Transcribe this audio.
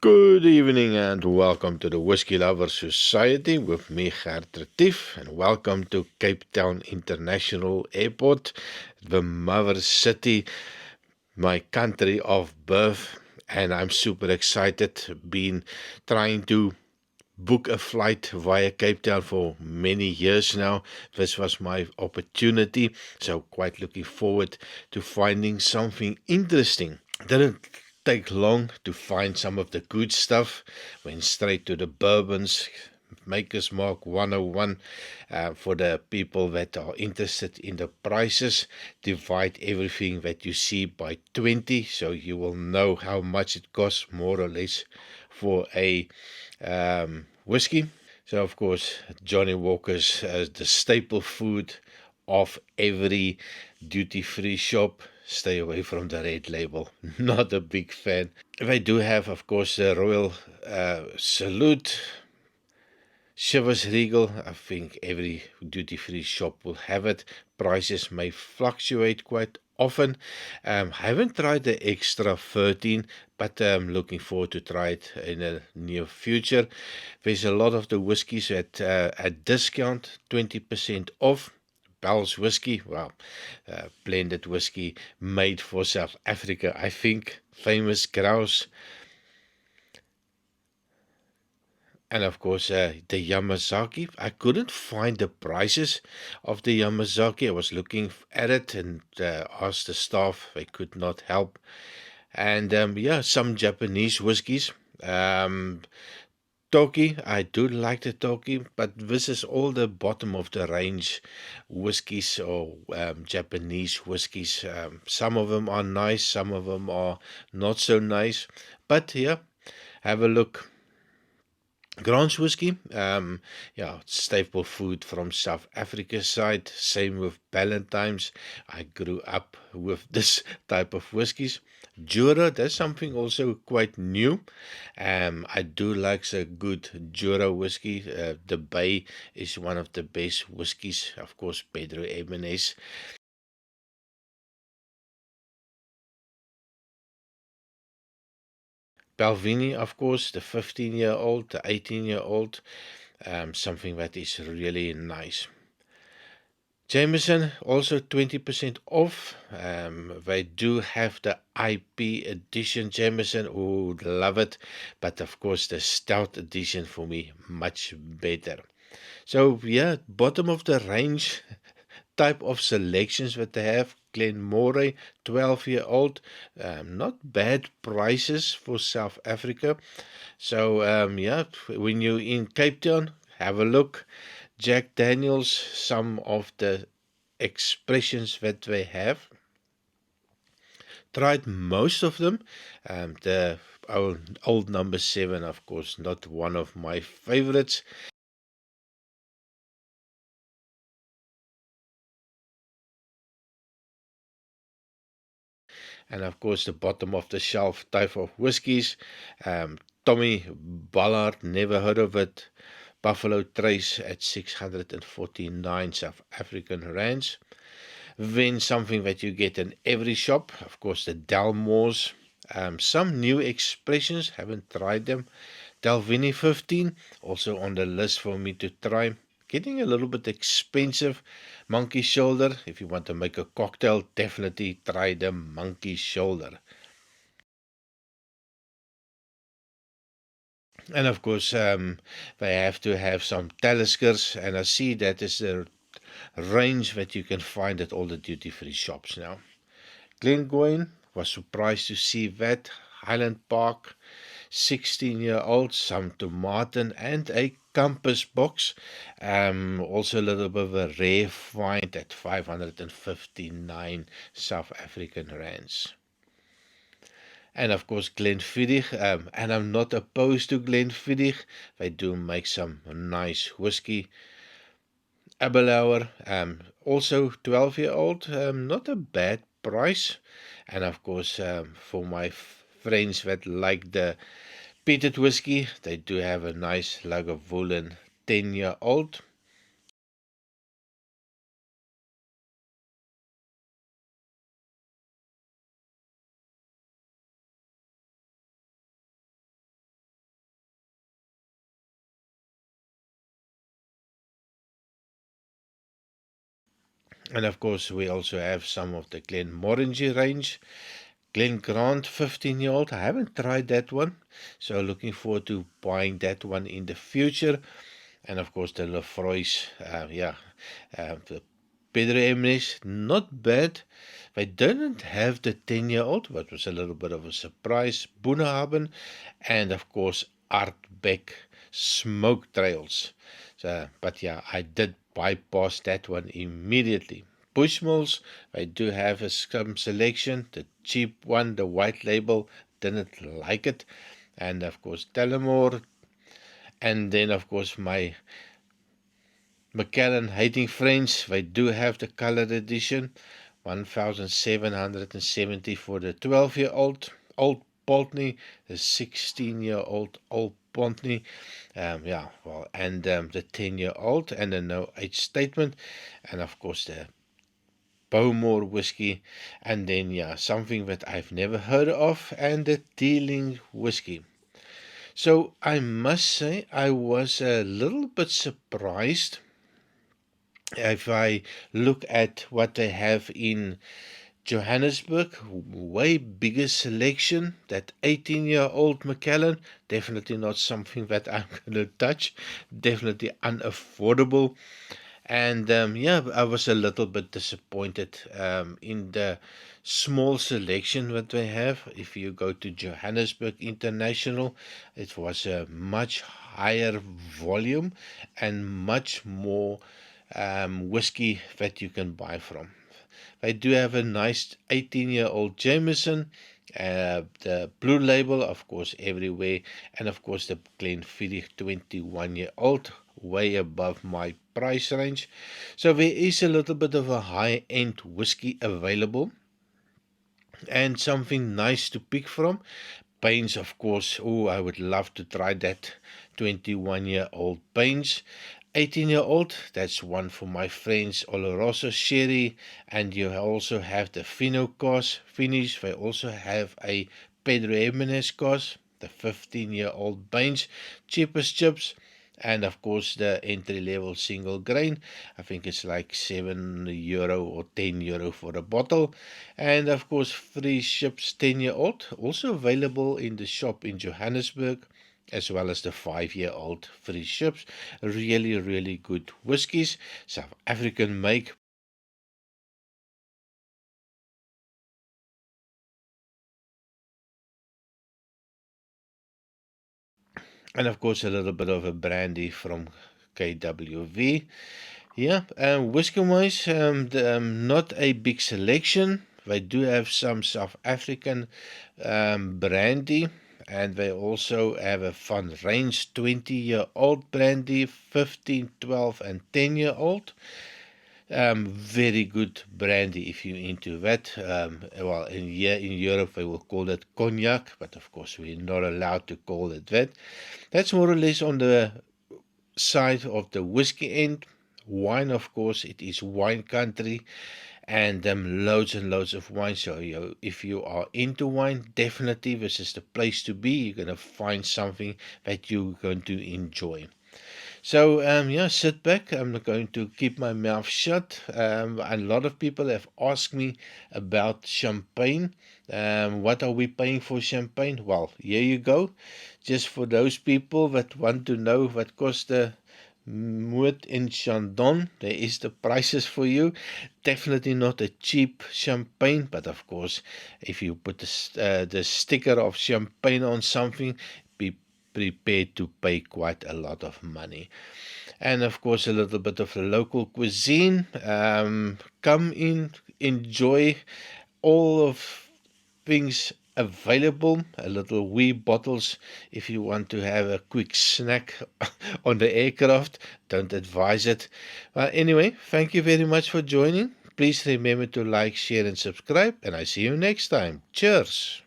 Good evening and welcome to the Whisky Lovers Society with me, Gert Retief, and welcome to Cape Town International Airport, the mother city, my country of birth, and I'm super excited. Been trying to book a flight via Cape Town for many years now. This was my opportunity, so quite looking forward to finding something interesting. Didn't take long to find some of the good stuff. Went straight to the bourbons, Maker's Mark 101. For the people that are interested in the prices, divide everything that you see by 20, so you will know how much it costs more or less for a whiskey. So, of course, Johnny Walker's the staple food of every duty-free shop. Stay away from the red label. Not a big fan. They do have, of course, the Royal Salute, Chivas Regal. I think every duty-free shop will have it. Prices may fluctuate quite often. I haven't tried the extra 13, but I'm looking forward to try it in the near future. There's a lot of the whiskies at discount, 20% off. Bell's Whisky, well, blended whiskey made for South Africa, I think. Famous grouse. And of course, the Yamazaki. I couldn't find the prices of the Yamazaki. I was looking at it and asked the staff. They could not help. And yeah, some Japanese whiskies. Toki, I do like the Toki, but this is all the bottom of the range whiskies or Japanese whiskies. Some of them are nice, some of them are not so nice. But yeah, have a look. Grant's whiskey, yeah, staple food from South Africa side. Same with Ballantyne's. I grew up with this type of whiskies. Jura, that's something also quite new. I do like a good Jura whiskey. The Bay is one of the best whiskies. Of course, Pedro Ximénez. Balvenie, of course, the 15-year-old, the 18-year-old. Something that is really nice. Jameson also 20% off. They do have the IP edition Jameson. Oh, love it. But of course, the stout edition for me, much better. So, yeah, bottom of the range type of selections that they have. Glenmoray, 12-year-old. Not bad prices for South Africa. So, yeah, when you're in Cape Town, have a look. Jack Daniels, some of the expressions that they have. Tried most of them. The old number 7, of course, not one of my favorites. And of course, the bottom of the shelf type of whiskies. Tommy Ballard, never heard of it. Buffalo Trace at 649 South African rands. Then something that you get in every shop, of course, the Dalmores. Some new expressions, haven't tried them. Dalvini 15, also on the list for me to try. Getting a little bit expensive. Monkey Shoulder, if you want to make a cocktail, definitely try the Monkey Shoulder. And of course, they have to have some Taliskers, and I see that is the range that you can find at all the duty-free shops now. Glengoyne, was surprised to see that. Highland Park, 16-year-old, some tomaten and a compass box. Also a little bit of a rare find at 559 South African rands. And of course, Glenfiddich. And I'm not opposed to Glenfiddich. They do make some nice whiskey. Abelauer, also 12-year-old, not a bad price. And of course, for my friends that like the peated whiskey, they do have a nice Lagavulin 10-year-old. And of course, we also have some of the Glenmorangie range. Glen Grant 15-year-old. I haven't tried that one, so looking forward to buying that one in the future. And of course, the Lefroy's, the Pedro Emnes, not bad. They didn't have the 10-year-old, but was a little bit of a surprise. Boenehaben, and of course, Artbeck Smoke Trails. So, but yeah, I did bypass that one immediately. Bushmills, I do have some selection. The cheap one, the white label, didn't like it. And of course, Tullamore. And then, of course, my Macallan Hating Friends, they do have the colored edition. 1,770 for the 12-year-old Old Pulteney, the 16-year-old Old Pulteney, and the 10-year-old, and the no age statement, and of course the Bowmore whiskey, and then something that I've never heard of, and the Teeling whiskey. So I must say I was a little bit surprised if I look at what they have in Johannesburg. Way bigger selection. That 18-year-old Macallan, definitely not something that I'm going to touch. Definitely unaffordable. And I was a little bit disappointed in the small selection that they have. If you go to Johannesburg International, it was a much higher volume and much more whiskey that you can buy from. They do have a nice 18-year-old Jameson, the Blue Label, of course, everywhere, and of course the Glenfiddich 21-year-old, way above my price range. So there is a little bit of a high-end whiskey available, and something nice to pick from. Baines, of course. Oh, I would love to try that 21-year-old Baines. 18-year-old, that's one for my friends Oloroso Sherry, and you also have the Finocos finish. They also have a Pedro Jimenez Cos, the 15-year-old Baines, cheapest chips, and of course the entry-level single grain. I think it's like €7 or €10 for a bottle. And of course free ships 10-year-old, also available in the shop in Johannesburg, as well as the 5-year-old free ships. Really, really good whiskies. South African make. And of course, a little bit of a brandy from KWV. Yeah, whiskey wise, not a big selection. They do have some South African brandy, and they also have a Van Range 20-year-old brandy, 15, 12, and 10-year-old. Very good brandy if you're into that. Well, in Europe they will call it cognac, but of course we're not allowed to call it that. That's more or less on the side of the whiskey end. Wine, of course, it is wine country, and loads and loads of wine. So if you are into wine, definitely this is the place to be. You're gonna find something that you're going to enjoy. So sit back. I'm going to keep my mouth shut. A lot of people have asked me about champagne. What are we paying for champagne? Well, here you go. Just for those people that want to know what cost the Moët in Chandon, there is the prices for you. Definitely not a cheap champagne, but of course, if you put the sticker of champagne on something, be prepared to pay quite a lot of money. And of course, a little bit of the local cuisine. Come in, enjoy all of things available, a little wee bottles if you want to have a quick snack on the aircraft. Don't advise it. Anyway, thank you very much for joining. Please remember to like, share, and subscribe, and I see you next time. Cheers.